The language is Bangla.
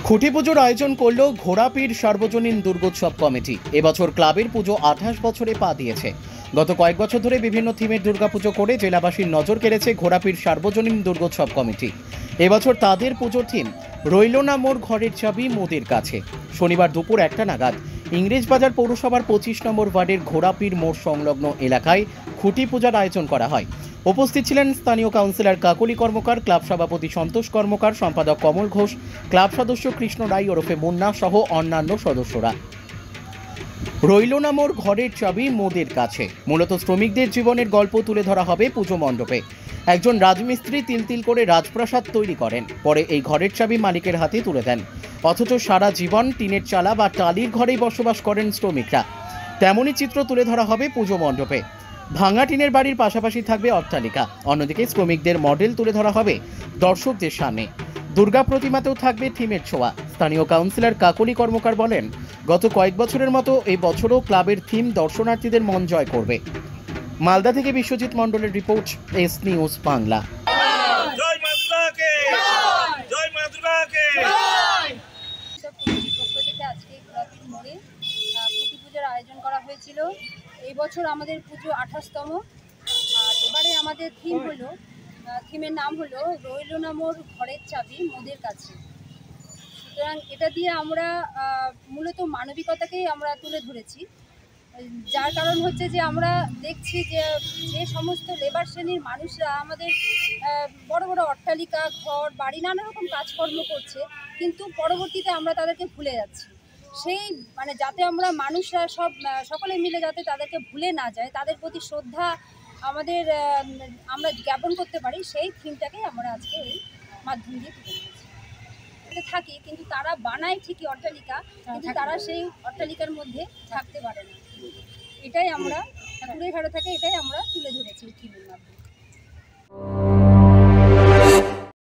খুঁটি পুজোর আয়োজন করল ঘোড়াপীর সার্বজনীন দুর্গোৎসব কমিটি। এবছর ক্লাবের পুজো 28 বছরে পা দিয়েছে। গত কয়েক বছর ধরে বিভিন্ন থিমের দুর্গাপুজো করে জেলাবাসীর নজর কেড়েছে ঘোড়াপীর সার্বজনীন দুর্গোৎসব কমিটি। এবছর তাদের পুজোর থিম রইল না মোর ঘরের চাবি মোদের কাছে। শনিবার দুপুর 1টা নাগাদ ইংরেজবাজার পৌরসভার 25 নম্বর ওয়ার্ডের ঘোড়াপীর মোড় সংলগ্ন এলাকায় খুঁটি পূজার আয়োজন করা হয়। উপস্থিত ছিলেন স্থানীয় কাউন্সিলর কাকলি কর্মকার, ক্লাব সভাপতি সন্তোষ কর্মকার, সম্পাদক কমল ঘোষ, ক্লাব সদস্য কৃষ্ণ রায় ওরফে মুন্না সহ অন্যান্য সদস্যরা। রইল না মোর ঘরের চাবি মোদের কাছে মূলত শ্রমিকদের জীবনের গল্প তুলে ধরা হবে পুজো মণ্ডপে। একজন রাজমিস্ত্রি তিল করে রাজপ্রাসাদ তৈরি করেন, পরে এই ঘরের চাবি মালিকের হাতে তুলে দেন। অথচ সারা জীবন টিনের চালা বা টালির ঘরেই বসবাস করেন শ্রমিকরা। তেমনই চিত্র তুলে ধরা হবে পুজো মণ্ডপে। ভাঙা টিনের বাড়ির পাশাপাশি থাকবে অট্টালিকা। অন্যদিকে শ্রমিকদের মডেল তুলে ধরা হবে দর্শকদের সামনে। দুর্গা প্রতিমাতেও থাকবে থিমের ছোঁয়া। স্থানীয় কাউন্সিলর কাকলি কর্মকার বলেন, গত কয়েক বছরের মতো এই বছরও ক্লাবের থিম দর্শনার্থীদের মন জয় করবে। মালদা থেকে বিশ্বজিৎ মণ্ডলের রিপোর্ট, এস নিউজ বাংলা। জয় মা দুর্গাকে, জয় মা দুর্গাকে। পক্ষ থেকে আজকে ঘোড়াপীর মোড়ে খুঁটি পুজোর আয়োজন করা হয়েছিল। এই বছর আমাদের পুজো 28তম। আর এবারে আমাদের থিমের নাম হলো রইল না মোর ঘরের চাবি মোদের কাছে। সুতরাং এটা দিয়ে আমরা মূলত মানবিকতাকেই আমরা তুলে ধরেছি। যার কারণ হচ্ছে যে আমরা দেখছি যে যে সমস্ত লেবার শ্রেণীর মানুষরা আমাদের বড় বড় অট্টালিকা, ঘর বাড়ি নানা রকম কাজকর্ম করছে, কিন্তু পরবর্তীতে আমরা তাদেরকে ভুলে যাচ্ছি। সেই যাতে আমরা মানুষরা সকলে মিলে যাতে তাদেরকে ভুলে না যায়, তাদের প্রতি শ্রদ্ধা আমরা জ্ঞাপন করতে পারি, সেই থিমটাকেই আমরা আজকে এই মাধ্যম দিয়ে তুলে ধরেছি। থাকি কিন্তু তারা বানায় ঠিকই অট্টালিকা, কিন্তু তারা সেই অট্টালিকার মধ্যে থাকতে পারে না। এটাই আমরা ঠাকুরের ঘরে থাকে, এটাই আমরা তুলে ধরেছি।